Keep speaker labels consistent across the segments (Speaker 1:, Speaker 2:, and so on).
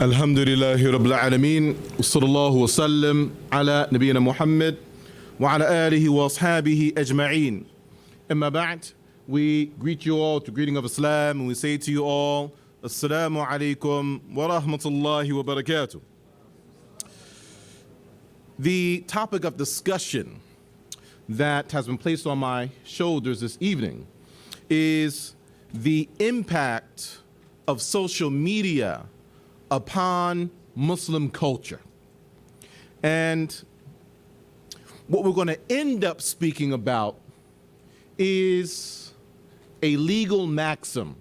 Speaker 1: الحمد لله رب العالمين وصلى الله وسلم على نبينا محمد وعلى آله وأصحابه أجمعين. أما بعد, we greet you all to greeting of Islam and we say to you all, Assalamu alaikum wa rahmatullahi wa barakatuh. The topic of discussion that has been placed on my shoulders this evening is the impact of social media upon Muslim culture. And what we're going to end up speaking about is a legal maxim,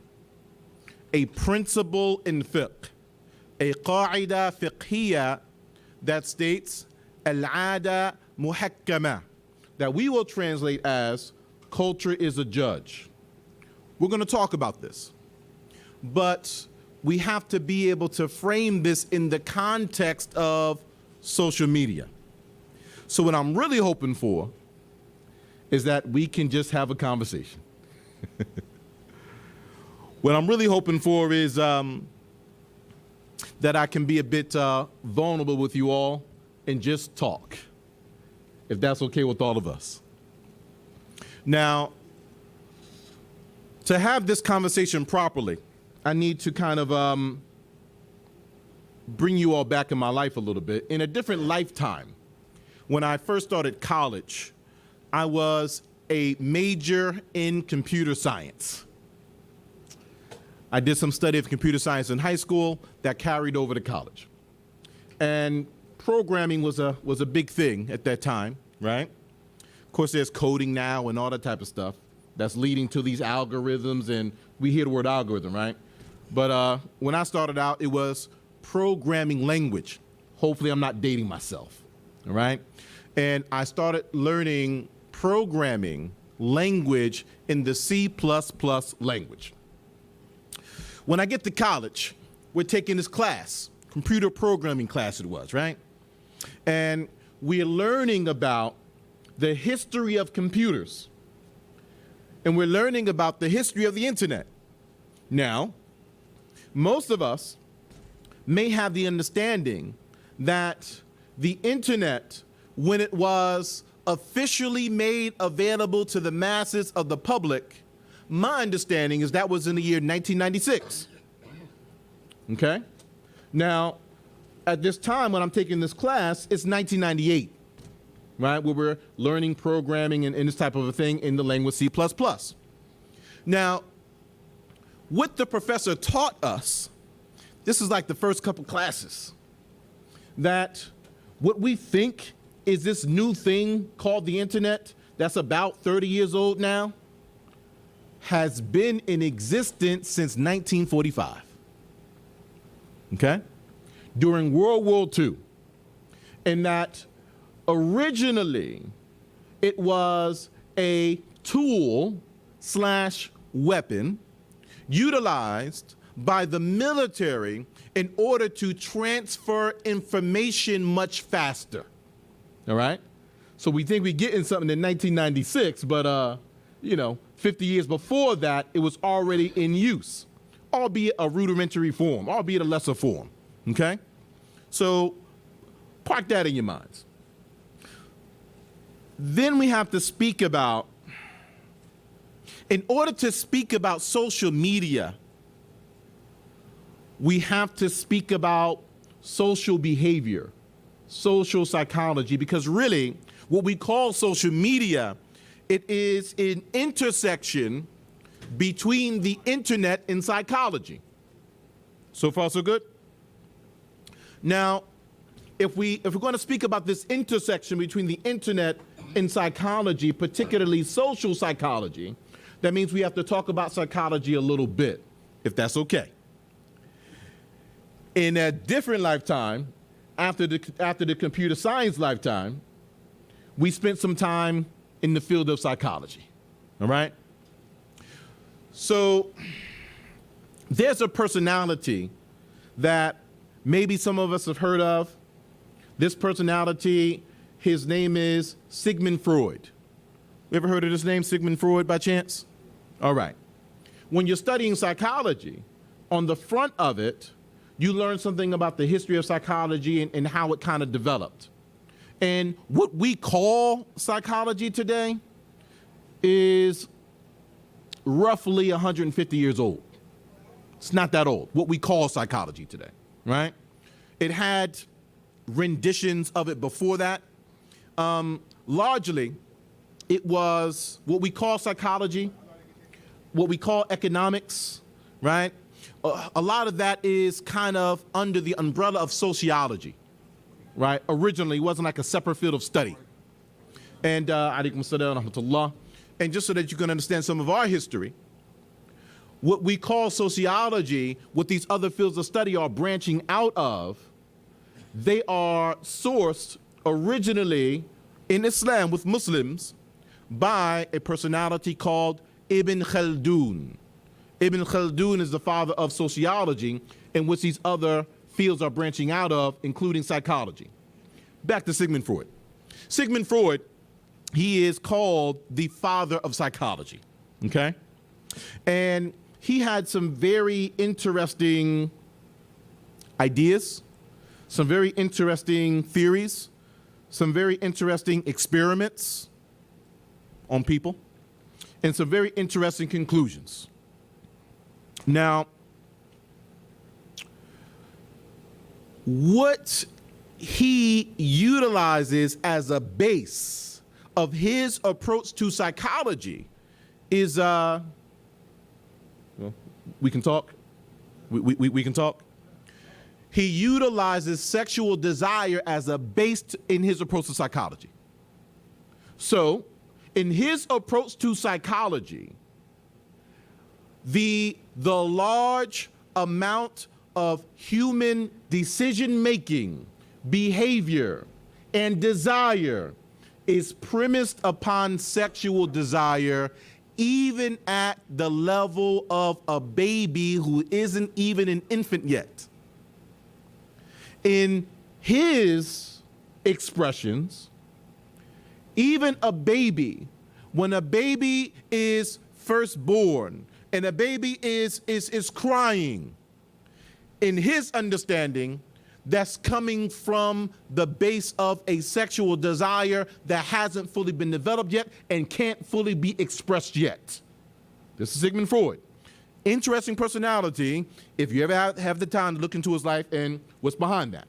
Speaker 1: a principle in fiqh, a qa'ida fiqhiyya that states al-'ada muhakkama, that we will translate as culture is a judge. We're going to talk about this, but we have to be able to frame this in the context of social media. So what I'm really hoping for is that we can just have a conversation. What I'm really hoping for is that I can be a bit vulnerable with you all and just talk, if that's okay with all of us. Now, to have this conversation properly, I need to kind of bring you all back in my life a little bit. In a different lifetime, when I first started college, I was a major in computer science. I did some study of computer science in high school that carried over to college. And programming was a big thing at that time, right? Of course, there's coding now and all that type of stuff that's leading to these algorithms, and we hear the word algorithm, right? But when I started out, it was programming language. Hopefully I'm not dating myself, all right? And I started learning programming language in the C++ language. When I get to college, we're taking this class, computer programming class it was, right? And we're learning about the history of computers. And we're learning about the history of the internet. Now, most of us may have the understanding that the internet, when it was officially made available to the masses of the public, my understanding is that was in the year 1996. Okay? Now, at this time when I'm taking this class, it's 1998, right? Where we're learning programming and this type of a thing in the language C++. Now, what the professor taught us, this is like the first couple classes, that what we think is this new thing called the internet that's about 30 years old now has been in existence since 1945, okay? During World War II. And that originally it was a tool/weapon utilized by the military in order to transfer information much faster, all right? So we think we're getting something in 1996, but 50 years before that, it was already in use, albeit a rudimentary form, albeit a lesser form, okay? So park that in your minds. Then we have to speak about, in order to speak about social media, we have to speak about social behavior, social psychology, because really what we call social media, it is an intersection between the internet and psychology. So far, so good? Now, if we're going to speak about this intersection between the internet and psychology, particularly social psychology, that means we have to talk about psychology a little bit, if that's okay. In a different lifetime, after the computer science lifetime, we spent some time in the field of psychology, all right? So there's a personality that maybe some of us have heard of. This personality, his name is Sigmund Freud. You ever heard of this name, Sigmund Freud, by chance? All right. When you're studying psychology, on the front of it, you learn something about the history of psychology and how it kind of developed. And what we call psychology today is roughly 150 years old. It's not that old, what we call psychology today, right? It had renditions of it before that. Largely, it was what we call psychology, what we call economics, right? A lot of that is kind of under the umbrella of sociology, right? Originally, it wasn't like a separate field of study. And alaikum assalam wa rahmatullah. And just so that you can understand some of our history, what we call sociology, what these other fields of study are branching out of, they are sourced originally in Islam with Muslims by a personality called Ibn Khaldun. Ibn Khaldun is the father of sociology, in which these other fields are branching out of, including psychology. Back to Sigmund Freud. Sigmund Freud, he is called the father of psychology, okay? And he had some very interesting ideas, some very interesting theories, some very interesting experiments on people, and some very interesting conclusions. Now, what he utilizes as a base of his approach to psychology is, we can talk? We can talk? He utilizes sexual desire as a base in his approach to psychology. So, in his approach to psychology, the large amount of human decision-making, behavior, and desire is premised upon sexual desire, even at the level of a baby who isn't even an infant yet. In his expressions, even a baby, when a baby is first born and a baby is crying, in his understanding, that's coming from the base of a sexual desire that hasn't fully been developed yet and can't fully be expressed yet. This is Sigmund Freud. Interesting personality if you ever have the time to look into his life and what's behind that.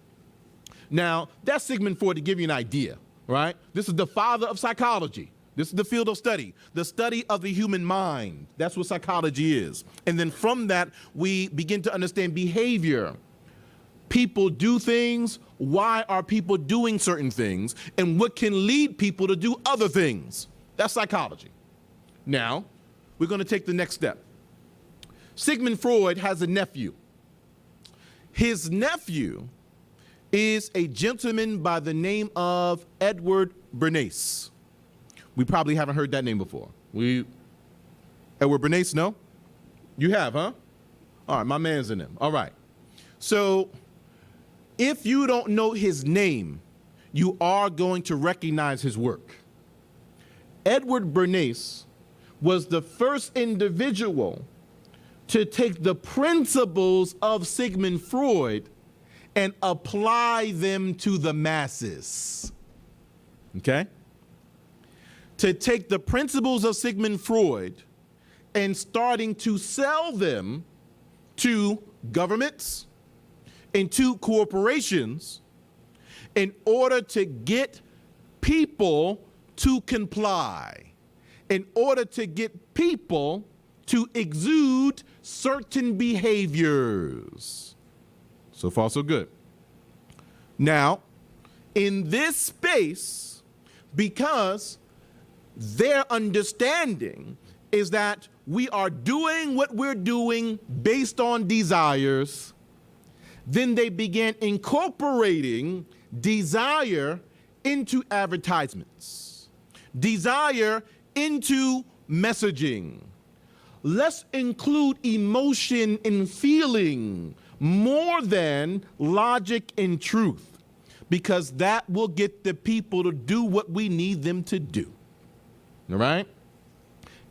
Speaker 1: Now, that's Sigmund Freud to give you an idea, right? This is the father of psychology. This is the field of study, the study of the human mind. That's what psychology is. And then from that, we begin to understand behavior. People do things. Why are people doing certain things? And what can lead people to do other things? That's psychology. Now, we're going to take the next step. Sigmund Freud has a nephew. His nephew is a gentleman by the name of Edward Bernays. We probably haven't heard that name before. Edward Bernays, no? You have, huh? All right, my man's in them. All right. So if you don't know his name, you are going to recognize his work. Edward Bernays was the first individual to take the principles of Sigmund Freud and apply them to the masses. Okay? To take the principles of Sigmund Freud and starting to sell them to governments and to corporations in order to get people to comply, in order to get people to exude certain behaviors. So far, so good. Now, in this space, because their understanding is that we are doing what we're doing based on desires, then they began incorporating desire into advertisements, desire into messaging. Let's include emotion and feeling more than logic and truth, because that will get the people to do what we need them to do. All right?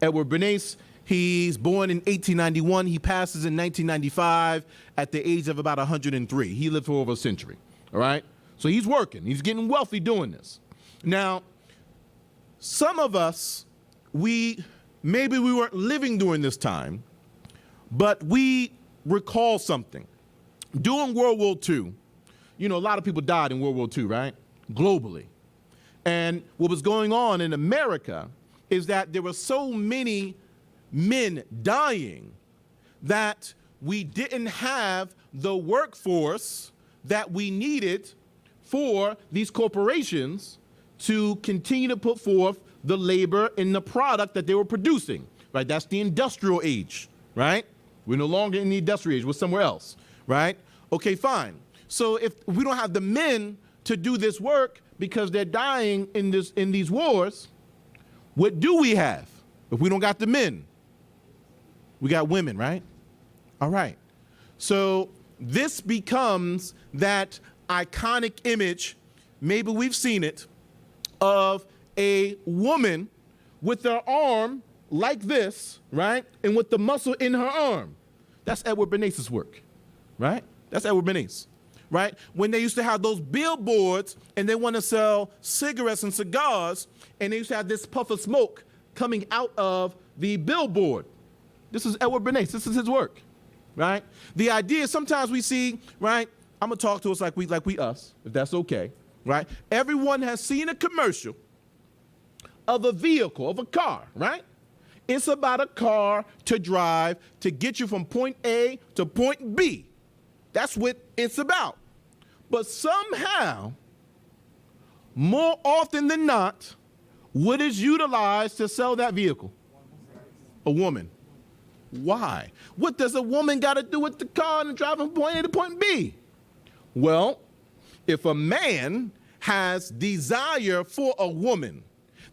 Speaker 1: Edward Bernays, He's born in 1891. He passes in 1995 at the age of about 103. He lived for over a century, all right? So he's working. He's getting wealthy doing this. Now, some of us, maybe we weren't living during this time, but we recall something. During World War II, a lot of people died in World War II, right? Globally. And what was going on in America is that there were so many men dying that we didn't have the workforce that we needed for these corporations to continue to put forth the labor in the product that they were producing, right? That's the industrial age, right? We're no longer in the industrial age, we're somewhere else, right? Okay, fine. So if we don't have the men to do this work because they're dying in these wars, what do we have if we don't got the men? We got women, right? All right. So this becomes that iconic image, maybe we've seen it, of a woman with her arm like this, right? And with the muscle in her arm. That's Edward Bernays' work, right? That's Edward Bernays, right? When they used to have those billboards and they want to sell cigarettes and cigars, and they used to have this puff of smoke coming out of the billboard. This is Edward Bernays. This is his work, right? The idea is sometimes we see, right? I'm going to talk to us like we us, if that's okay, right? Everyone has seen a commercial of a vehicle, of a car, right? It's about a car to drive to get you from point A to point B. That's what it's about. But somehow, more often than not, what is utilized to sell that vehicle? A woman. Why? What does a woman got to do with the car and driving from point A to point B? Well, if a man has desire for a woman,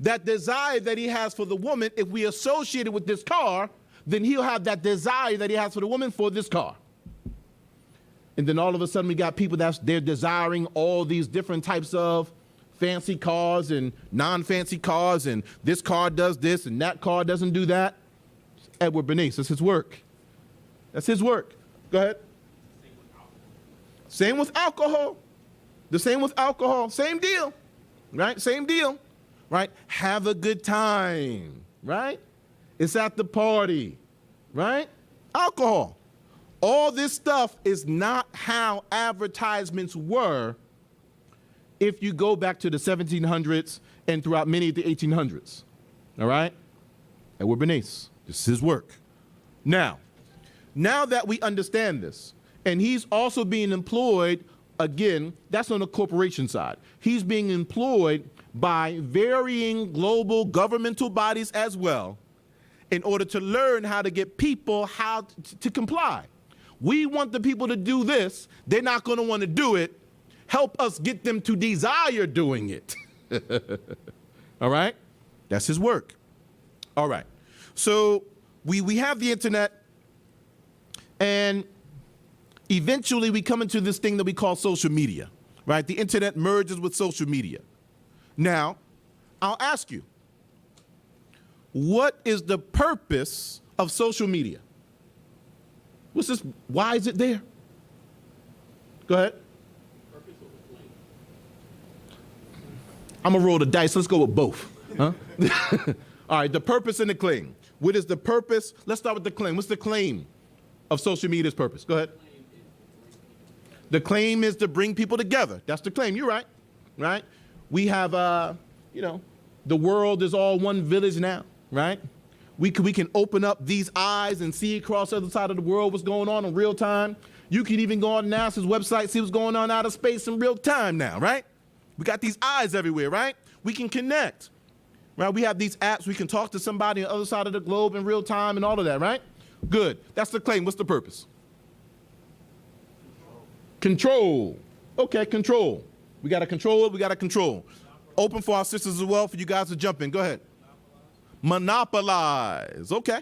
Speaker 1: that desire that he has for the woman, if we associate it with this car, then he'll have that desire that he has for the woman for this car. And then all of a sudden we got people they're desiring all these different types of fancy cars and non-fancy cars, and this car does this and that car doesn't do that. Edward Bernays, that's his work. That's his work. Go ahead. Same with alcohol. The same with alcohol. Same deal, right? Same deal, right? Have a good time, right? It's at the party, right? Alcohol. All this stuff is not how advertisements were if you go back to the 1700s and throughout many of the 1800s, all right? Edward Bernays, this is his work. Now that we understand this, and he's also being employed, again, that's on the corporation side. He's being employed by varying global governmental bodies as well in order to learn how to get people how to comply. We want the people to do this. They're not going to want to do it. Help us get them to desire doing it. All right? That's his work. All right. So we have the internet, and eventually we come into this thing that we call social media, right? The internet merges with social media. Now, I'll ask you, what is the purpose of social media? What's this? Why is it there? Go ahead. I'm going to roll the dice. Let's go with both. Huh? All right, the purpose and the claim. What is the purpose? Let's start with the claim. What's the claim of social media's purpose? Go ahead. The claim is to bring people together. That's the claim. You're right. Right? We have, the world is all one village now, right? We can open up these eyes and see across the other side of the world what's going on in real time. You can even go on NASA's website, see what's going on out of space in real time now, right? We got these eyes everywhere, right? We can connect, right? We have these apps. We can talk to somebody on the other side of the globe in real time and all of that, right? Good. That's the claim. What's the purpose? Control. Okay, control. We got to control it. We got to control. Open for our sisters as well for you guys to jump in. Go ahead. Monopolize. Okay.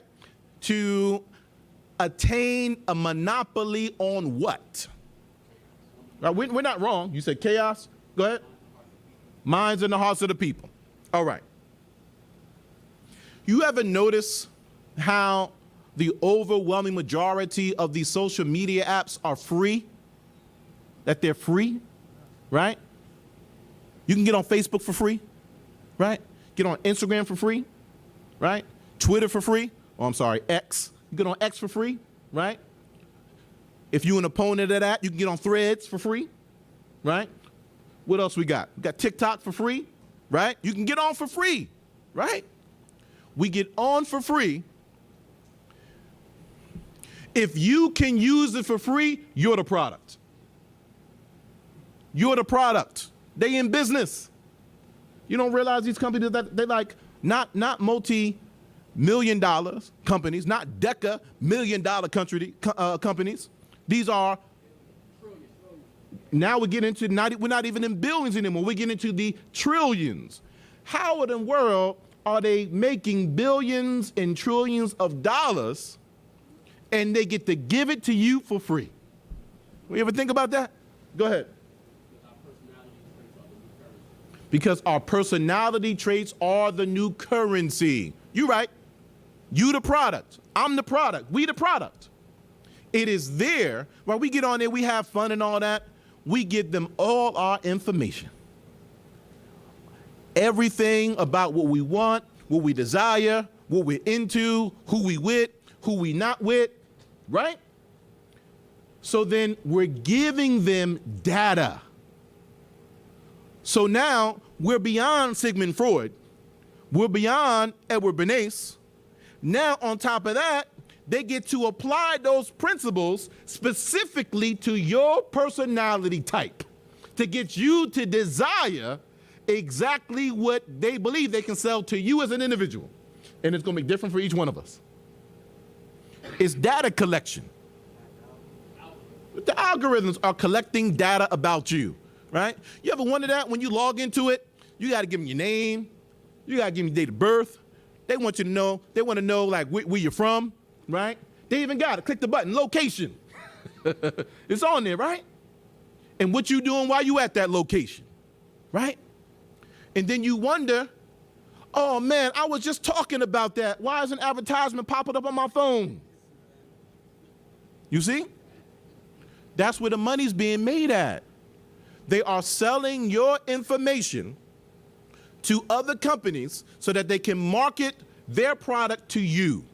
Speaker 1: To attain a monopoly on what? Right, we're not wrong. You said chaos. Go ahead. Minds and the hearts of the people. All right. You ever notice how the overwhelming majority of these social media apps are free? That they're free, right? You can get on Facebook for free, right? Get on Instagram for free, right? Twitter for free. Oh, I'm sorry, X. You get on X for free, right? If you're an opponent of that, you can get on Threads for free, right? What else we got? We got TikTok for free, right? You can get on for free, right? We get on for free. If you can use it for free, you're the product. You're the product. They in business. You don't realize these companies that they like not multi-million dollars companies, not deca-million-dollar companies. These are, now we get into, we're not even in billions anymore. We get into the trillions. How in the world are they making billions and trillions of dollars and they get to give it to you for free? We ever think about that? Go ahead. Because our personality traits are the new currency. You're right. You the product. I'm the product. We the product. It is there. While we get on there, we have fun and all that. We give them all our information. Everything about what we want, what we desire, what we're into, who we with, who we not with, right? So then we're giving them data. So now we're beyond Sigmund Freud. We're beyond Edward Bernays. Now on top of that, they get to apply those principles specifically to your personality type to get you to desire exactly what they believe they can sell to you as an individual. And it's going to be different for each one of us. It's data collection. The algorithms are collecting data about you. Right? You ever wonder that when you log into it, you got to give them your name, you got to give them your date of birth. They want you to know, they want to know like where you're from, right? They even got to click the button, location. It's on there, right? And what you doing while you at that location, right? And then you wonder, oh man, I was just talking about that. Why is an advertisement popping up on my phone? You see? That's where the money's being made at. They are selling your information to other companies so that they can market their product to you.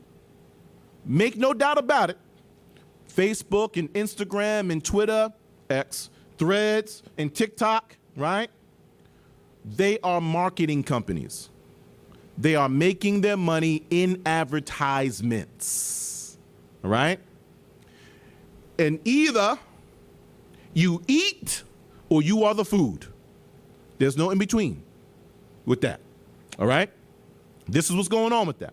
Speaker 1: Make no doubt about it. Facebook and Instagram and Twitter, X, Threads and TikTok, right? They are marketing companies. They are making their money in advertisements, all right? And either you eat or you are the food. There's no in between with that, all right? This is what's going on with that.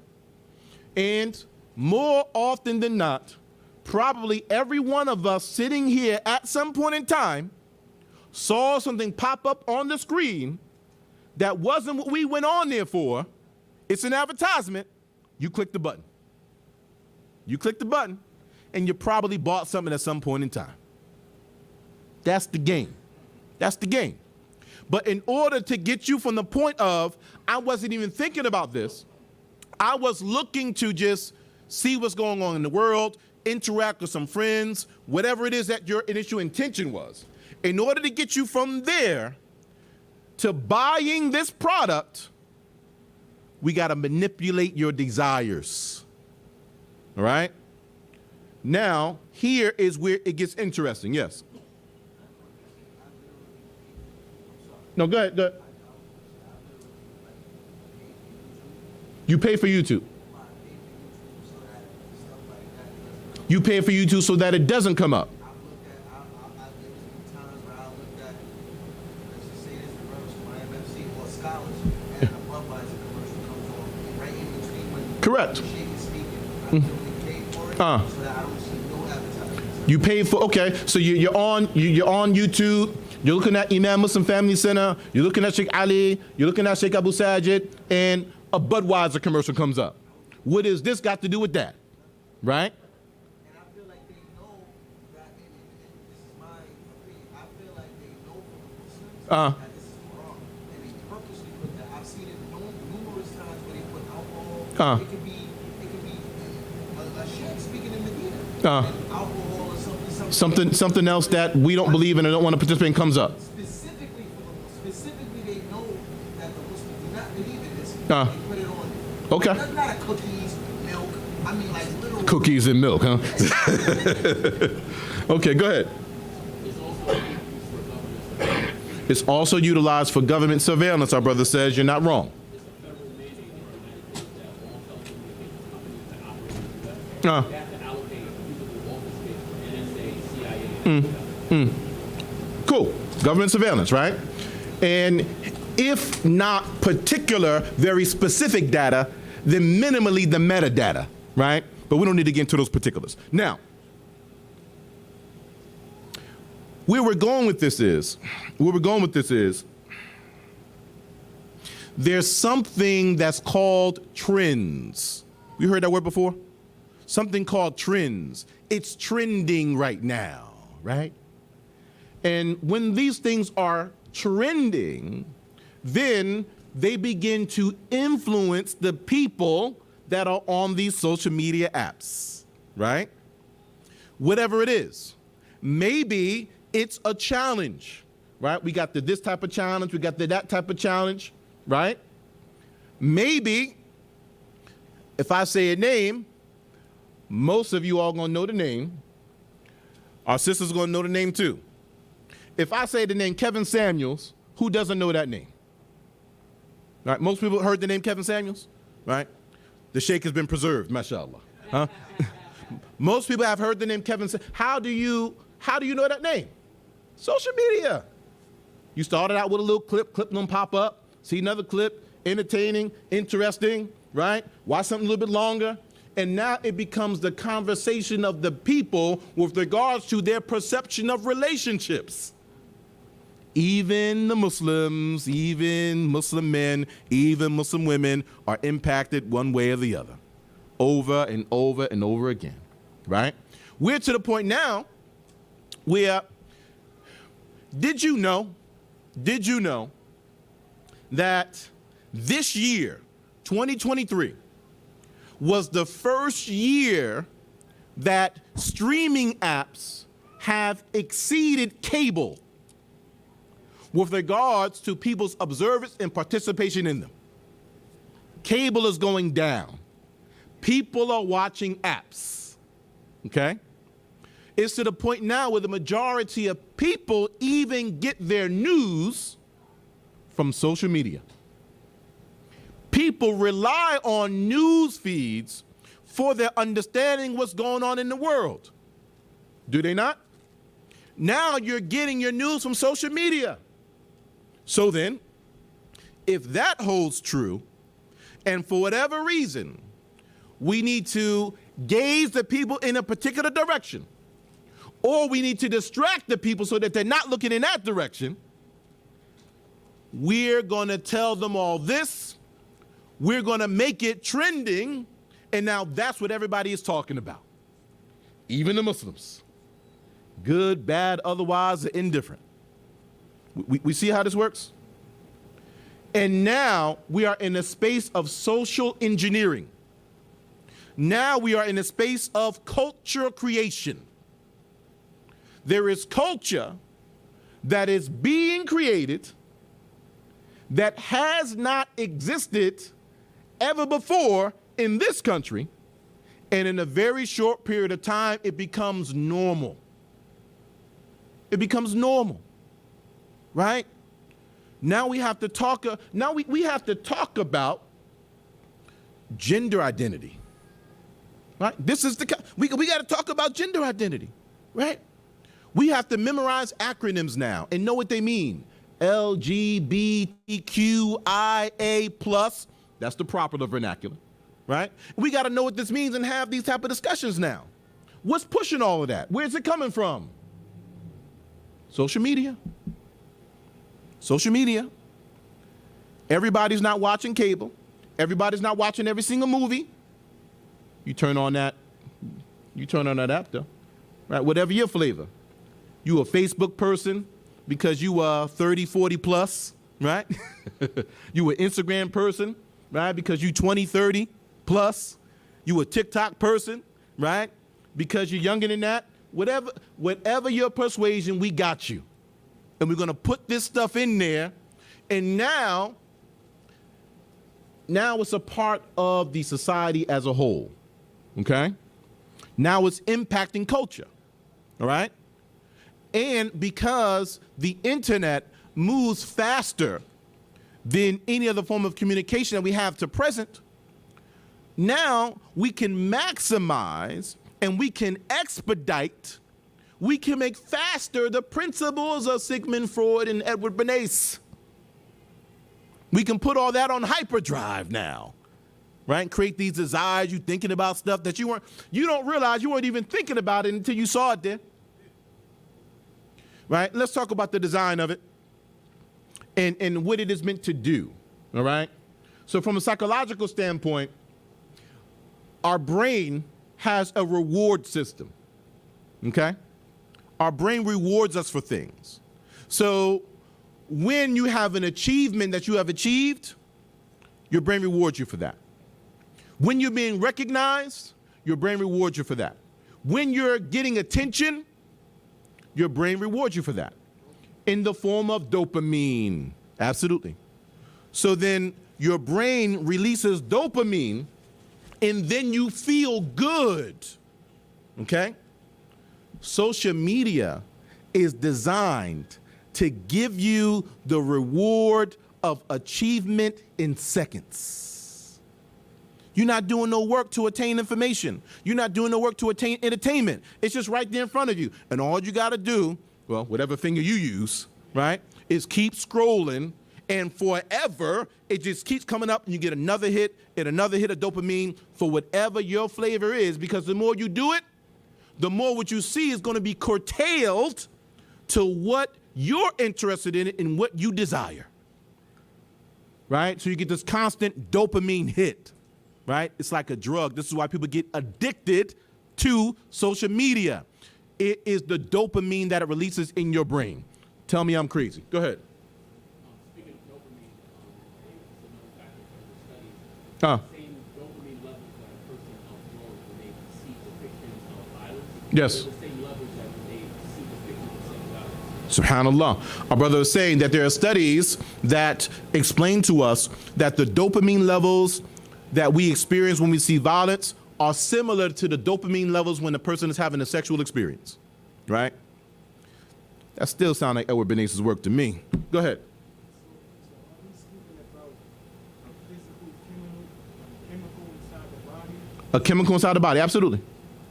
Speaker 1: And more often than not, probably every one of us sitting here at some point in time saw something pop up on the screen that wasn't what we went on there for. It's an advertisement. You click the button. You click the button, and you probably bought something at some point in time. That's the game. That's the game. But in order to get you from the point of, I wasn't even thinking about this, I was looking to just see what's going on in the world, interact with some friends, whatever it is that your initial intention was. In order to get you from there to buying this product, we got to manipulate your desires. All right? Now, here is where it gets interesting. Yes. No, go ahead. Go ahead. You pay for YouTube. You pay for YouTube so that it doesn't come up. Correct. You pay for, okay, so you're on YouTube, you're looking at Imam Muslim Family Center, you're looking at Sheikh Ali, you're looking at Sheikh Abu Sajid, and a Budweiser commercial comes up. What does this got to do with that? Right?
Speaker 2: And I feel like they know that, and this is my opinion, I feel like they know from the Muslims that this is wrong. And they purposely put that. I've seen it numerous times where they put alcohol. It could be alcohol or something.
Speaker 1: Something else that we don't believe in and don't want to participate in comes up.
Speaker 2: Specifically they know that the Muslims do not believe in this.
Speaker 1: Uh,
Speaker 2: They put it on.
Speaker 1: Okay.
Speaker 2: That's not a cookies, milk. I mean, like literal
Speaker 1: Cookies and milk, huh? Okay, go ahead. It's also utilized for government surveillance, our brother says. You're not wrong. Cool. Government surveillance, right? And if not particular, very specific data, then minimally the metadata, right? But we don't need to get into those particulars. Now, where we're going with this is, there's something that's called trends. You heard that word before? Something called trends. It's trending right now, right? And when these things are trending, then they begin to influence the people that are on these social media apps, right? Whatever it is. Maybe it's a challenge, right? We got this type of challenge, we got that type of challenge, right? Maybe if I say a name, most of you all gonna know the name. Our sister's gonna know the name too. If I say the name Kevin Samuels, who doesn't know that name? Right? Most people heard the name Kevin Samuels, right? The sheikh has been preserved, mashallah. Huh? Most people have heard the name Kevin Samuels. How do you know that name? Social media. You started out with a little clip them pop up, see another clip, entertaining, interesting, right? Watch something a little bit longer. And now it becomes the conversation of the people with regards to their perception of relationships. Even the Muslims, even Muslim men, even Muslim women are impacted one way or the other, over and over and over again, right? We're to the point now where, did you know that this year, 2023, was the first year that streaming apps have exceeded cable with regards to people's observance and participation in them. Cable is going down. People are watching apps, okay? It's to the point now where the majority of people even get their news from social media. People rely on news feeds for their understanding what's going on in the world. Do they not? Now you're getting your news from social media. So then, if that holds true, and for whatever reason, we need to gaze the people in a particular direction, or we need to distract the people so that they're not looking in that direction, we're going to tell them all this. We're going to make it trending, and now that's what everybody is talking about. Even the Muslims. Good, bad, otherwise, or indifferent. We see how this works? And now we are in a space of social engineering. Now we are in a space of culture creation. There is culture that is being created that has not existed ever before in this country, and in a very short period of time, it becomes normal. It becomes normal, right? Now we have to talk. We have to talk about gender identity, right? This is we got to talk about gender identity, right? We have to memorize acronyms now and know what they mean. LGBTQIA+. That's the popular vernacular, right? We got to know what this means and have these type of discussions now. What's pushing all of that? Where's it coming from? Social media. Social media. Everybody's not watching cable. Everybody's not watching every single movie. You turn on that app though, right? Whatever your flavor. You a Facebook person because you are 30, 40 plus, right? You an Instagram person, right? Because you 20, 30 plus. You a TikTok person, right? because you're younger than that, whatever your persuasion, we got you. And we're going to put this stuff in there. And now it's a part of the society as a whole. Okay? Now it's impacting culture. All right? And because the internet moves faster than any other form of communication that we have to present, now we can maximize and we can expedite, we can make faster the principles of Sigmund Freud and Edward Bernays. We can put all that on hyperdrive now, right? Create these desires, you thinking about stuff that you don't realize you weren't even thinking about it until you saw it there. Right? Let's talk about the design of it and what it is meant to do, all right? So from a psychological standpoint, our brain has a reward system, okay? Our brain rewards us for things. So when you have an achievement that you have achieved, your brain rewards you for that. When you're being recognized, your brain rewards you for that. When you're getting attention, your brain rewards you for that in the form of dopamine. Absolutely. So then your brain releases dopamine and then you feel good. Okay? Social media is designed to give you the reward of achievement in seconds. You're not doing no work to attain information. You're not doing no work to attain entertainment. It's just right there in front of you. And all you got to do, well, whatever finger you use, right, is keep scrolling. And forever, it just keeps coming up and you get another hit and another hit of dopamine for whatever your flavor is. Because the more you do it, the more what you see is going to be curtailed to what you're interested in and what you desire. Right? So you get this constant dopamine hit. Right? It's like a drug. This is why people get addicted to social media. It is the dopamine that it releases in your brain. Tell me I'm crazy. Go ahead.
Speaker 3: Speaking of dopamine, it's another factor from the studies. Same dopamine levels that a person uploads when they see depictions of violence.
Speaker 1: Yes.
Speaker 3: They're the same levels that when they see depictions of sexuality.
Speaker 1: Subhanallah. Our brother is saying that there are studies that explain to us that the dopamine levels that we experience when we see violence are similar to the dopamine levels when a person is having a sexual experience, right? That still sounds like Edward Bernays' work to me. Go ahead.
Speaker 4: So are we speaking about a physical chemical inside the body?
Speaker 1: A chemical inside the body, absolutely.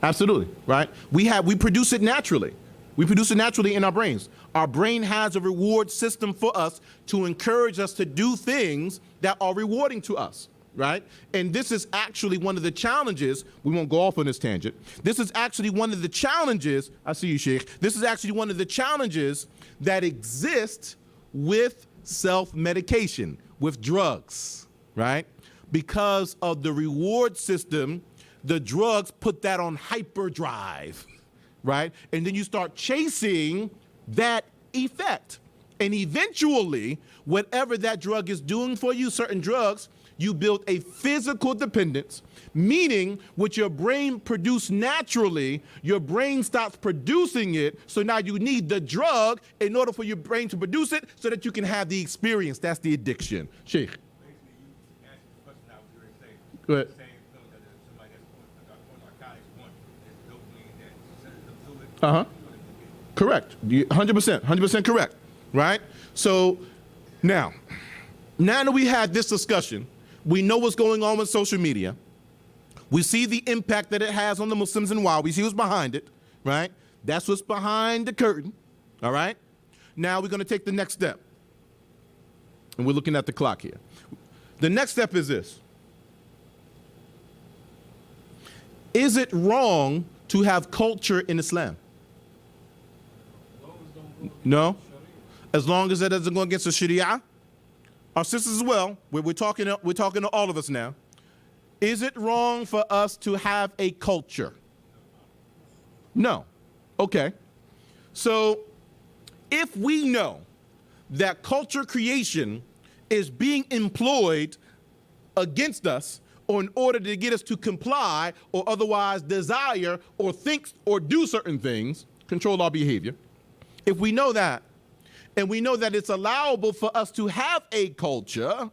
Speaker 1: Absolutely, right? We produce it naturally. We produce it naturally in our brains. Our brain has a reward system for us to encourage us to do things that are rewarding to us. Right? And this is actually one of the challenges. We won't go off on this tangent. This is actually one of the challenges. I see you, Sheikh. This is actually one of the challenges that exist with self-medication, with drugs, right? Because of the reward system, the drugs put that on hyperdrive, right? And then you start chasing that effect. And eventually, whatever that drug is doing for you, certain drugs, you build a physical dependence, meaning what your brain produced naturally, your brain stops producing it, so now you need the drug in order for your brain to produce it so that you can have the experience. That's the addiction. Sheikh.
Speaker 5: Basically, you answered the question I was going to say.
Speaker 1: Go ahead.
Speaker 5: The same feeling that somebody that's on narcotics want is dopamine that sends them to it.
Speaker 1: Uh-huh. Correct. 100% correct, right? So now that we had this discussion, we know what's going on with social media. We see the impact that it has on the Muslims and why. We see what's behind it, right? That's what's behind the curtain, all right? Now we're going to take the next step. And we're looking at the clock here. The next step is this. Is it wrong to have culture in Islam? No? As long as it doesn't go against the Sharia? Our sisters as well, we're talking to all of us now. Is it wrong for us to have a culture? No. Okay. So if we know that culture creation is being employed against us or in order to get us to comply or otherwise desire or think or do certain things, control our behavior. If we know that, and we know that it's allowable for us to have a culture,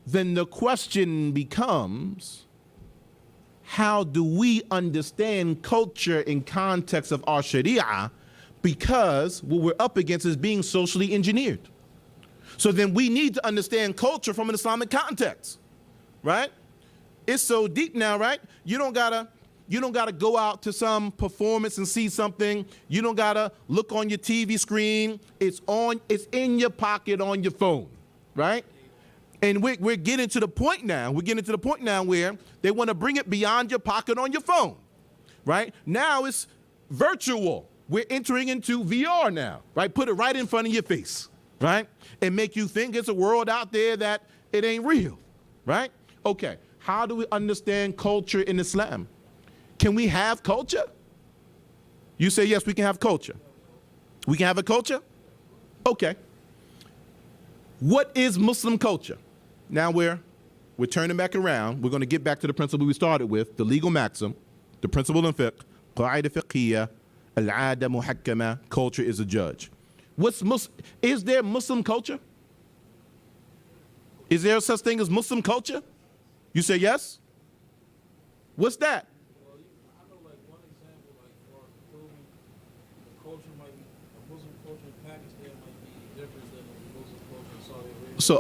Speaker 1: then the question becomes, how do we understand culture in context of our Sharia? Because what we're up against is being socially engineered. So then we need to understand culture from an Islamic context, right? It's so deep now, right? You don't gotta go out to some performance and see something. You don't gotta look on your TV screen. It's in your pocket on your phone, right? And we're getting to the point now. We're getting to the point now where they want to bring it beyond your pocket on your phone, right? Now it's virtual. We're entering into VR now, right? Put it right in front of your face, right? And make you think it's a world out there that it ain't real, right? Okay, how do we understand culture in Islam? Can we have culture? You say, yes, we can have culture. We can have a culture? Okay. What is Muslim culture? Now we're turning back around. We're going to get back to the principle we started with, the legal maxim, the principle in fiqh, qaida fiqhiyya, al-'ada muhakkama, culture is a judge. Is there Muslim culture? Is there such thing as Muslim culture? You say yes? What's that?
Speaker 4: Well, I know like one example, like for clothing, the culture might be, a Muslim culture in Pakistan might be different than a Muslim culture in Saudi Arabia.
Speaker 1: So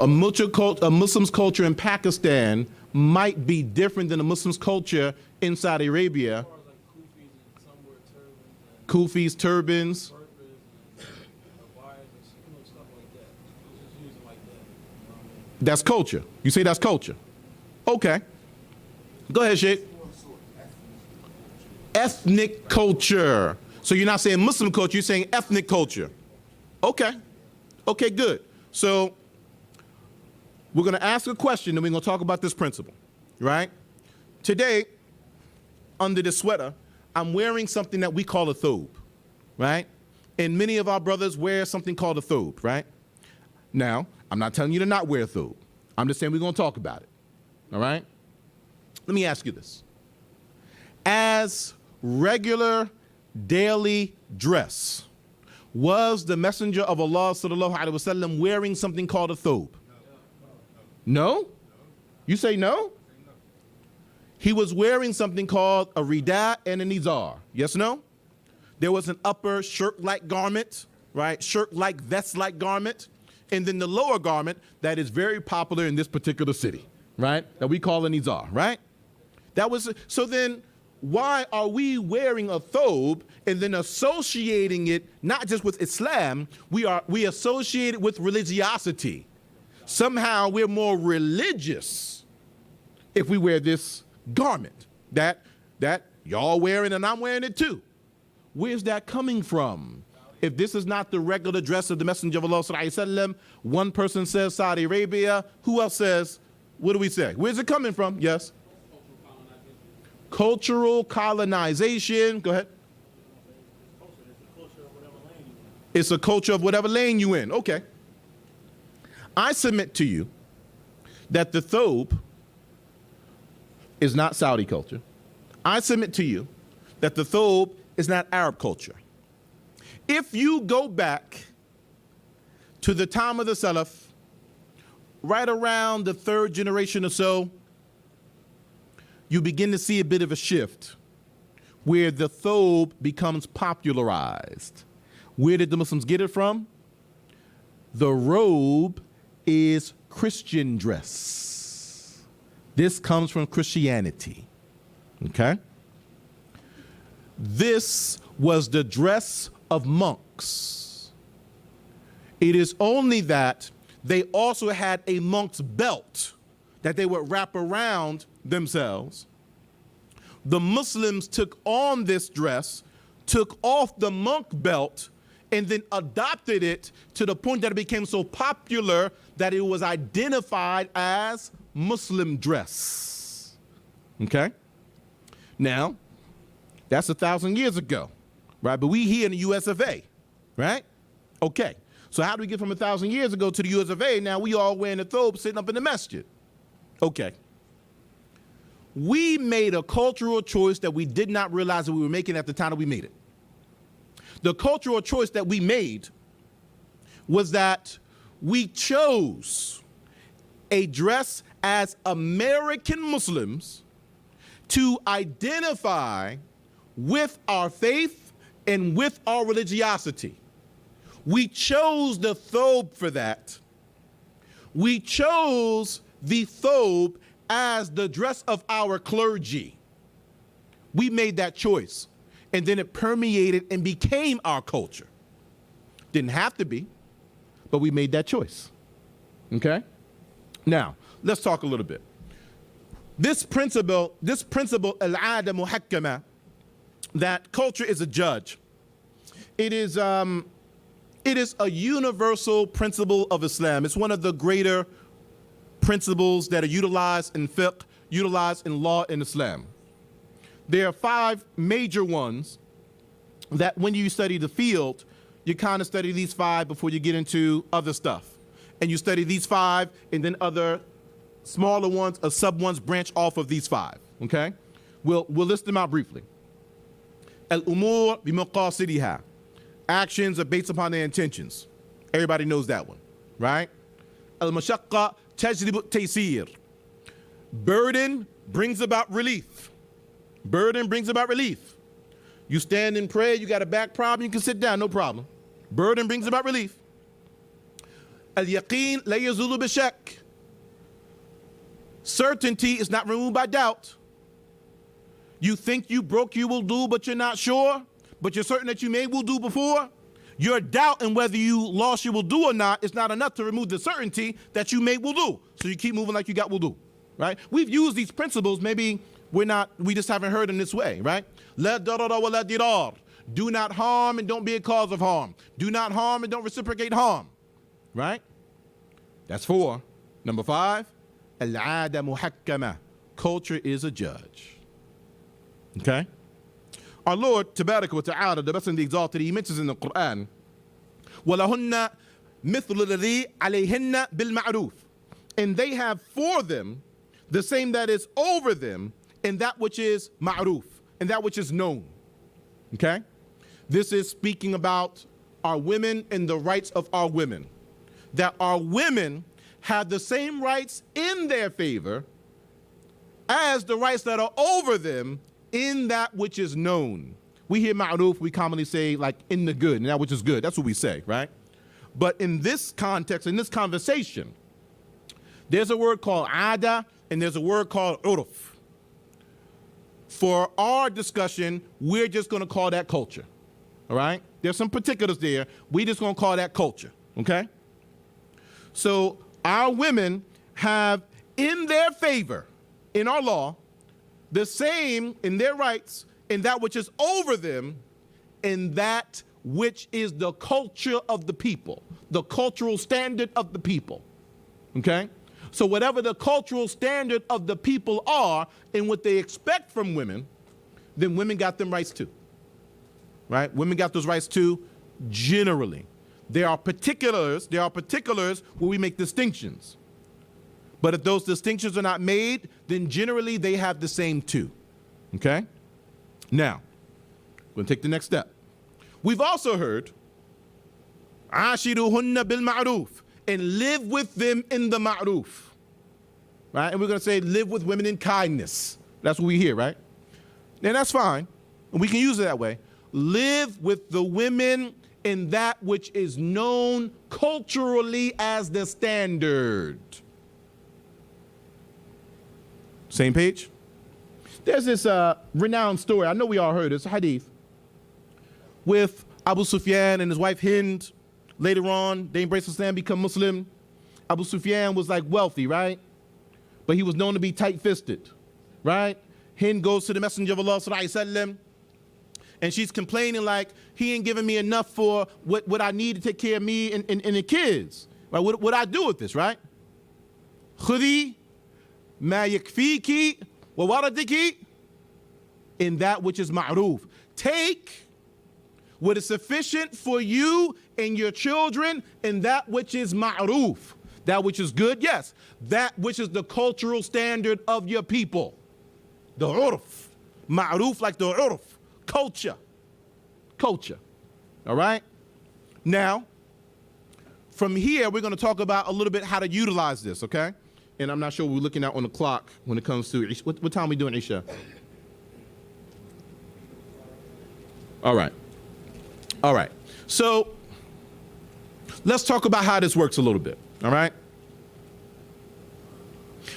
Speaker 1: a Muslim's culture in Pakistan might be different than a Muslim's culture in Saudi Arabia.
Speaker 4: As far as like Kufis and some wear turbans and
Speaker 1: Kufis, turbans.
Speaker 4: purpose and abayas and stuff like that. It's just using like that. You know what I mean?
Speaker 1: That's culture. You say that's culture. Okay. Go ahead, Sheikh. Ethnic culture. So you're not saying Muslim culture, you're saying ethnic culture. Okay. Okay, good. So we're going to ask a question and we're going to talk about this principle, right? Today, under this sweater, I'm wearing something that we call a thobe, right? And many of our brothers wear something called a thobe, right? Now, I'm not telling you to not wear a thobe. I'm just saying we're going to talk about it, all right? Let me ask you this. As regular daily dress, was the Messenger of Allah sallallahu alaihi wasallam wearing something called a thobe? No? You say no? He was wearing something called a rida and a nizar. Yes, no? There was an upper shirt-like garment, right? Shirt-like, vest-like garment. And then the lower garment that is very popular in this particular city, right? That we call a nizar, right? So then why are we wearing a thobe and then associating it not just with Islam, we associate it with religiosity. Somehow we're more religious if we wear this garment that y'all wearing and I'm wearing it too. Where's that coming from? If this is not the regular dress of the Messenger of Allah sallallahu alaihi wasallam, one person says Saudi Arabia, who else says, what do we say? Where's it coming from? Yes. Cultural colonization. Go ahead. It's a culture of whatever lane you in. Okay. I submit to you that the thobe is not Saudi culture. I submit to you that the thobe is not Arab culture. If you go back to the time of the Salaf, right around the third generation or so, you begin to see a bit of a shift where the thobe becomes popularized. Where did the Muslims get it from? The robe is Christian dress. This comes from Christianity, okay? This was the dress of monks. It is only that they also had a monk's belt that they would wrap around themselves. The Muslims took on this dress, took off the monk belt, and then adopted it to the point that it became so popular that it was identified as Muslim dress. Okay? Now, that's 1,000 years ago, right? But we here in the US of A, right? Okay. So how do we get from 1,000 years ago to the US of A? Now we all wearing a thobe sitting up in the masjid. Okay. we made a cultural choice that we did not realize that we were making at the time that we made it. The cultural choice that we made was that we chose a dress as American Muslims to identify with our faith and with our religiosity. We chose the thobe for that. We chose the thobe as the dress of our clergy. We made that choice, and then it permeated and became our culture. Didn't have to be, but we made that choice. Okay? Now, let's talk a little bit. This principle, al-'ada muhakkama, that culture is a judge. It is a universal principle of Islam. It's one of the greater principles that are utilized in fiqh, utilized in law in Islam. There are 5 major ones that when you study the field, you kind of study these 5 before you get into other stuff. And you study these 5 and then other smaller ones or sub ones branch off of these 5, okay? We'll list them out briefly. Al-umur bimaqasidiha. Actions are based upon their intentions. Everybody knows that one, right? Al-mashaqqa tajlibu taysir. Burden brings about relief. Burden brings about relief. You stand and pray, you got a back problem, you can sit down, no problem. Burden brings about relief. Al-yaqeen la yazulu bishak. Certainty is not removed by doubt. You think you broke you will do, but you're not sure, but you're certain that you may will do before. Your doubt in whether you lost you will do or not is not enough to remove the certainty that you may will do. So you keep moving like you got will do, right? We've used these principles, maybe we just haven't heard in this way, right? La darara wa la dirar. Do not harm and don't be a cause of harm. Do not harm and don't reciprocate harm, right? That's 4. Number 5, al-'ada muhakkama. Culture is a judge. Okay? Our Lord, Tabaraka wa Ta'ala, the Best and the Exalted, he mentions in the Quran, وَلَهُنَّ مِثْلُ الَّذِي عَلَيْهِنَّ بِالْمَعْرُوفِ. And they have for them the same that is over them in that which is ma'ruf, and that which is known. Okay? This is speaking about our women and the rights of our women. That our women have the same rights in their favor as the rights that are over them in that which is known. We hear ma'ruf, we commonly say like in the good, and that which is good. That's what we say, right? But in this context, in this conversation, there's a word called 'ada and there's a word called 'urf. For our discussion, we're just going to call that culture, all right? There's some particulars there. We're just going to call that culture, okay? So our women have in their favor, in our law, the same in their rights in that which is over them in that which is the culture of the people, the cultural standard of the people, okay? So whatever the cultural standard of the people are and what they expect from women, then women got them rights too, right? Women got those rights too, generally. There are particulars where we make distinctions. But if those distinctions are not made, then generally they have the same too, okay? Now, we're gonna take the next step. We've also heard, عَاشِرُهُنَّ بِالْمَعْرُوفِ, and live with them in the ma'ruf, right? And we're gonna say live with women in kindness. That's what we hear, right? And that's fine, and we can use it that way. Live with the women in that which is known culturally as the standard. Same page? There's this renowned story, I know we all heard it, it's a hadith, with Abu Sufyan and his wife Hind. Later on, they embraced Islam, become Muslim. Abu Sufyan was like wealthy, right? But he was known to be tight-fisted, right? Hind goes to the Messenger of Allah, sallallahu alaihi wasallam, and she's complaining like, he ain't giving me enough for what I need to take care of me and the kids. Right? What I do with this, right? Khudi ma yakfiki wa waradiki, in that which is ma'ruf. Take what is sufficient for you and your children in that which is ma'ruf. That which is good, yes. That which is the cultural standard of your people. The urf. Ma'ruf like the urf. Culture. Culture. All right? Now, from here, we're going to talk about a little bit how to utilize this, okay? And I'm not sure we're looking out on the clock when it comes to, what time are we doing, Isha? All right. All right. So let's talk about how this works a little bit, all right?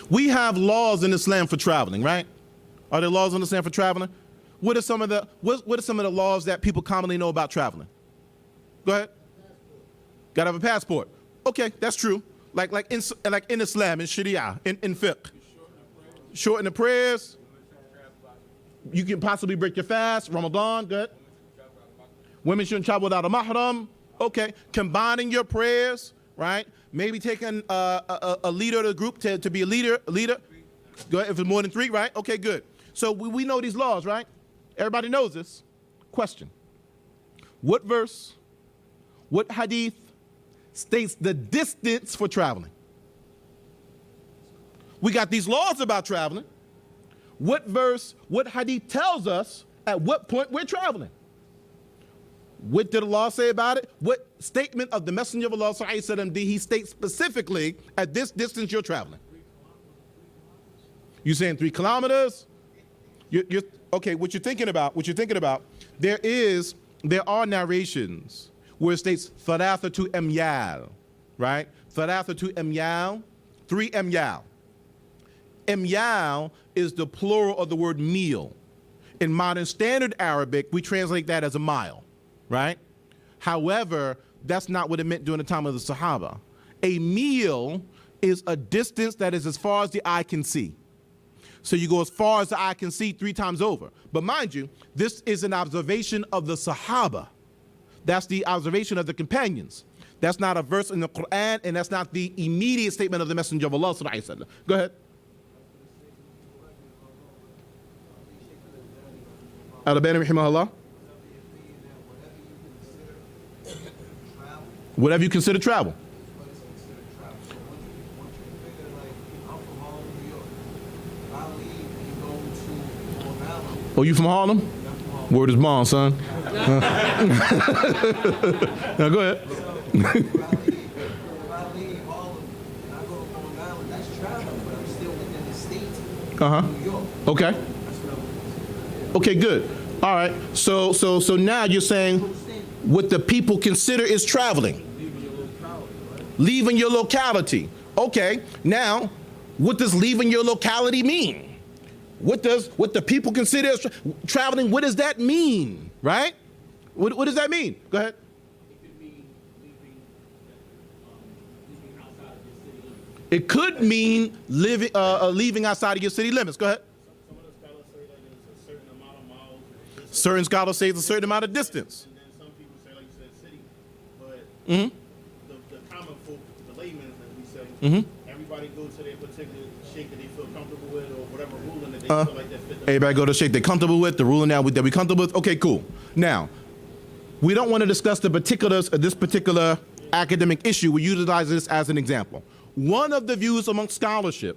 Speaker 1: We have laws in Islam for traveling, right? Are there laws in Islam for traveling? What are some of the laws that people commonly know about traveling? Go ahead. Got to have a passport. Okay, that's true. Like in Islam, in Sharia, in fiqh. Shorten the prayers. You can possibly break your fast. Ramadan, good. Women shouldn't travel without a mahram. Okay, combining your prayers, right? Maybe taking a leader of the group to be a leader. Go ahead, if it's more than 3, right? Okay, good. So we know these laws, right? Everybody knows this. Question. What verse, what hadith states the distance for traveling? We got these laws about traveling. What verse, what hadith tells us at what point we're traveling? What did Allah say about it? What statement of the Messenger of Allah did he state specifically at this distance you're traveling? You saying 3 kilometers? You're okay. What you're thinking about? There are narrations where it states thalathatu emyal, right? Thalathatu emyal, 3 emyal. Emyal is the plural of the word meal. In modern standard Arabic, we translate that as a mile, right? However, that's not what it meant during the time of the Sahaba. A meal is a distance that is as far as the eye can see. So you go as far as the eye can see 3 times over. But mind you, this is an observation of the Sahaba. That's the observation of the companions. That's not a verse in the Quran, and that's not the immediate statement of the Messenger of Allah. Go ahead. Al-Albani rahimahullah. Whatever you consider travel. Oh, you from Harlem? Word is bond, son. Now go ahead. Okay. Okay, good. All right. So now you're saying what the people consider is traveling. Leaving your locality. Okay. Now, what does leaving your locality mean? What the people consider as traveling? What does that mean? Right? What does that mean? Go ahead. It could mean leaving outside of your city limits. Go ahead.
Speaker 4: Some of the scholars say like there's a certain amount of miles.
Speaker 1: Certain scholars say it's a certain amount of distance.
Speaker 4: And then some people say, like you said, city. But
Speaker 1: Mm-hmm.
Speaker 4: the common folk, the laymen, as we say,
Speaker 1: Mm-hmm.
Speaker 4: everybody go to their particular sheikh that they feel comfortable with, or whatever ruling that they feel like that fit them.
Speaker 1: Everybody go to sheikh they're comfortable with, the ruling that we're comfortable with. Okay, cool. Now, we don't want to discuss the particulars of this particular academic issue. We utilize this as an example. One of the views amongst scholarship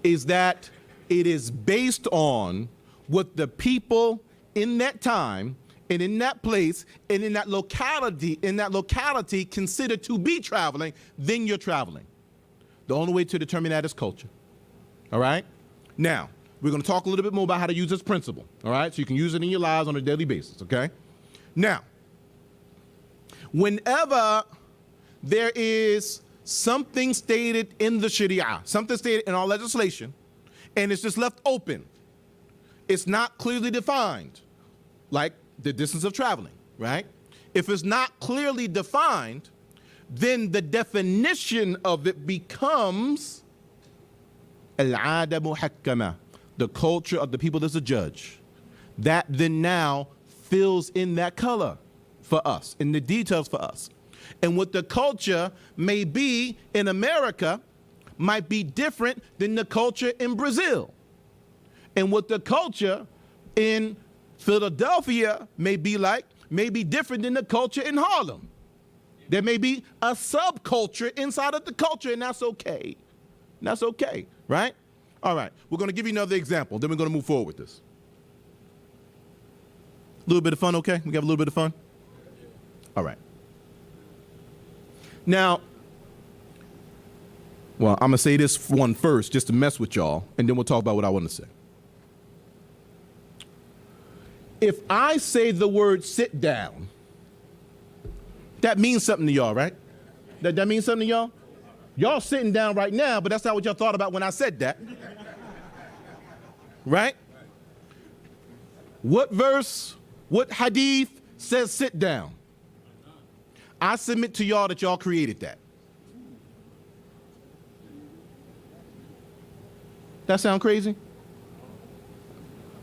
Speaker 1: is that it is based on what the people in that time and in that place and in that locality consider to be traveling, then you're traveling. The only way to determine that is culture. All right? Now, we're going to talk a little bit more about how to use this principle. All right? So you can use it in your lives on a daily basis. Okay? Now, whenever there is something stated in the Sharia, something stated in our legislation, and it's just left open, it's not clearly defined, like the distance of traveling, right? If it's not clearly defined, then the definition of it becomes al-'ada muhakkama, the culture of the people as a judge. That then now fills in that color for us, in the details for us. And what the culture may be in America might be different than the culture in Brazil. And what the culture in Philadelphia may be like may be different than the culture in Harlem. There may be a subculture inside of the culture, and that's okay. That's okay, right? All right, we're going to give you another example. Then we're going to move forward with this. A little bit of fun, okay? We got a little bit of fun? All right. Now, well, I'm going to say this one first just to mess with y'all, and then we'll talk about what I want to say. If I say the word sit down, that means something to y'all, right? That means something to y'all? Y'all sitting down right now, but that's not what y'all thought about when I said that. Right? What verse, what hadith says sit down? I submit to y'all that y'all created that. That sound crazy?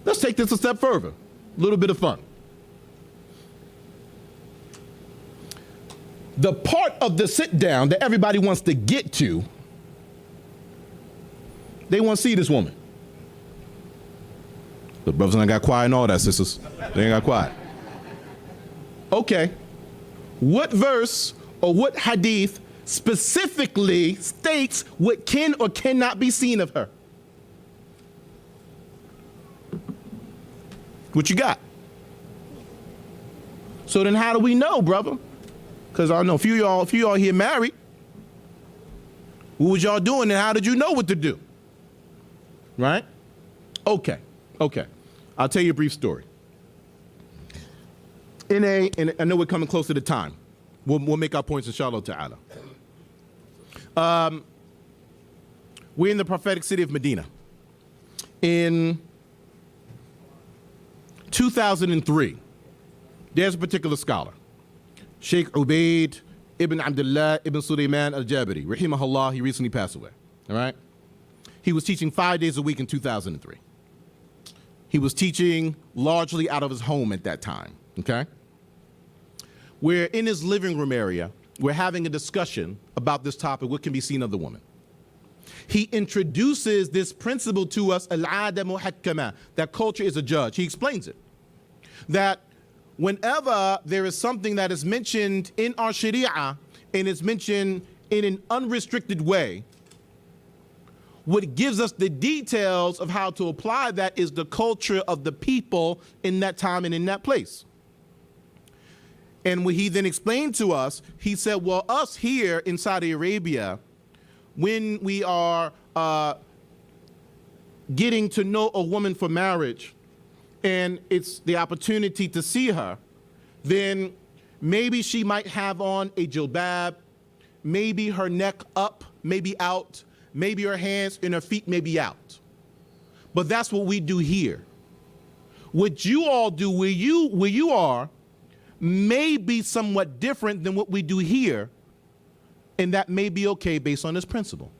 Speaker 1: Let's take this a step further. A little bit of fun. The part of the sit down that everybody wants to get to, they want to see this woman. The brothers ain't got quiet and all that, sisters. They ain't got quiet. Okay. What verse or what hadith specifically states what can or cannot be seen of her? What you got? So then how do we know, brother? Because I know a few of y'all here married. What was y'all doing and how did you know what to do? Right? Okay. I'll tell you a brief story. I know we're coming close to the time. We'll make our points, inshallah ta'ala. We're in the prophetic city of Medina. In 2003, there's a particular scholar, Sheikh Ubaid ibn Abdullah ibn Sulaiman al-Jabiri, rahimahullah. He recently passed away, all right? He was teaching 5 days a week in 2003. He was teaching largely out of his home at that time, okay? We're in his living room area. We're having a discussion about this topic, what can be seen of the woman. He introduces this principle to us, al-'ada muhakkama, that culture is a judge. He explains it, that whenever there is something that is mentioned in our sharia and is mentioned in an unrestricted way, what gives us the details of how to apply that is the culture of the people in that time and in that place. And when he then explained to us, he said, well, us here in Saudi Arabia, when we are getting to know a woman for marriage and it's the opportunity to see her, then maybe she might have on a jilbab, maybe her neck up, maybe out, maybe her hands and her feet may be out. But that's what we do here. What you all do where you are may be somewhat different than what we do here, and that may be okay based on this principle.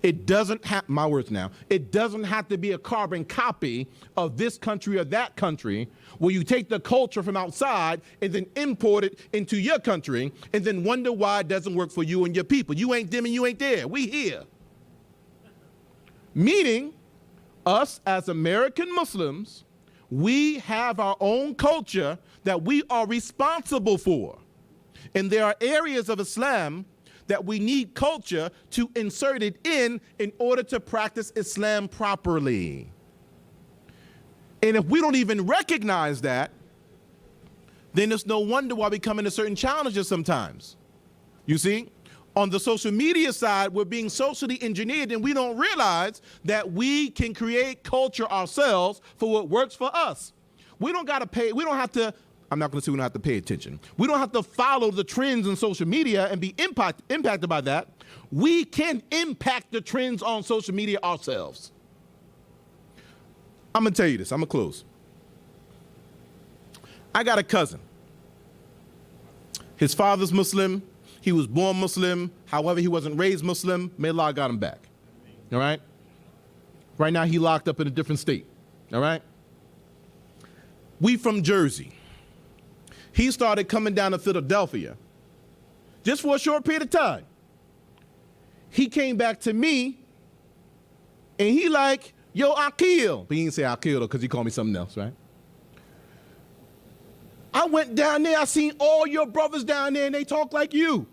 Speaker 1: It doesn't have, my words now, it doesn't have to be a carbon copy of this country or that country where you take the culture from outside and then import it into your country and then wonder why it doesn't work for you and your people. You ain't them and you ain't there. We here. Meaning, us as American Muslims, we have our own culture that we are responsible for. And there are areas of Islam that we need culture to insert it in order to practice Islam properly. And if we don't even recognize that, then it's no wonder why we come into certain challenges sometimes. You see, on the social media side, we're being socially engineered and we don't realize that we can create culture ourselves for what works for us. We don't got to pay, we don't have to, I'm not going to say we don't have to pay attention. We don't have to follow the trends in social media and be impacted by that. We can impact the trends on social media ourselves. I'm going to tell you this. I'm going to close. I got a cousin. His father's Muslim. He was born Muslim. However, he wasn't raised Muslim. May Allah got him back. All right? Right now, he locked up in a different state. All right? We from Jersey. He started coming down to Philadelphia just for a short period of time. He came back to me and he like, yo, Aqil. But he didn't say Aqil because he called me something else, right? I went down there, I seen all your brothers down there and they talk like you.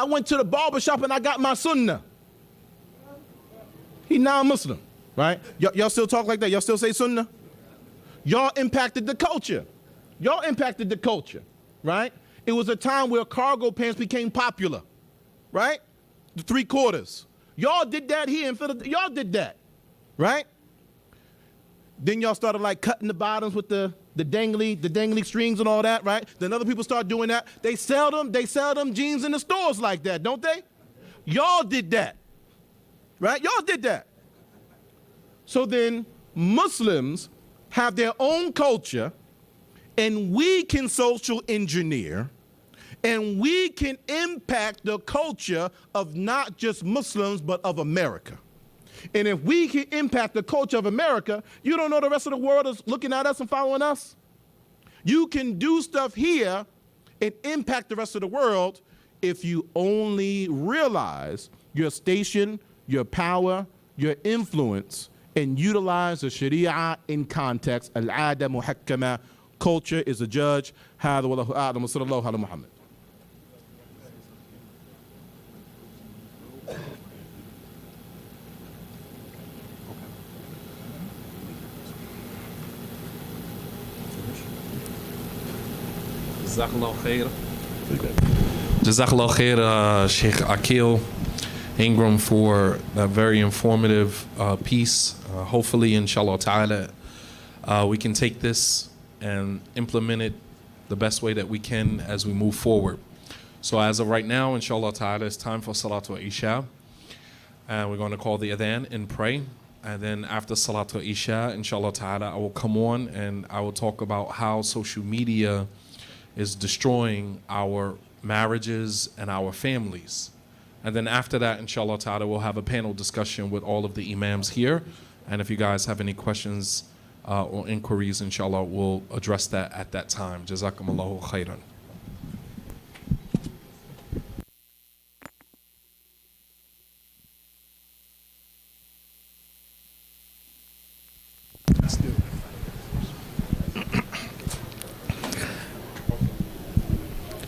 Speaker 1: I went to the barber shop and I got my sunnah. He non-Muslim, right? Y'all still talk like that? Y'all still say sunnah? Y'all impacted the culture. Y'all impacted the culture, right? It was a time where cargo pants became popular, right? The 3/4. Y'all did that here in Philadelphia. Y'all did that, right? Then y'all started like cutting the bottoms with the dangly strings and all that, right? Then other people start doing that. They sell them jeans in the stores like that, don't they? Y'all did that, right? Y'all did that. So then Muslims have their own culture, and we can social engineer, and we can impact the culture of not just Muslims, but of America. And if we can impact the culture of America, you don't know the rest of the world is looking at us and following us? You can do stuff here and impact the rest of the world if you only realize your station, your power, your influence, and utilize the Sharia in context. Al-ada muhakkama. Culture is a judge. هذا والله أعلم وصلى الله على محمد.
Speaker 6: Jazakallah khair. Jazakallah khair, Sheikh Aqil, Ingram, for that very informative piece. Hopefully, inshallah ta'ala, we can take this and implement it the best way that we can as we move forward. So as of right now, inshallah ta'ala, it's time for Salatul Isha. And we're going to call the adhan and pray. And then after Salatul Isha, inshallah ta'ala, I will come on and I will talk about how social media is destroying our marriages and our families. And then after that, inshallah ta'ala, we'll have a panel discussion with all of the imams here. And if you guys have any questions or inquiries, inshallah, we'll address that at that time. Jazakumullahu khairan.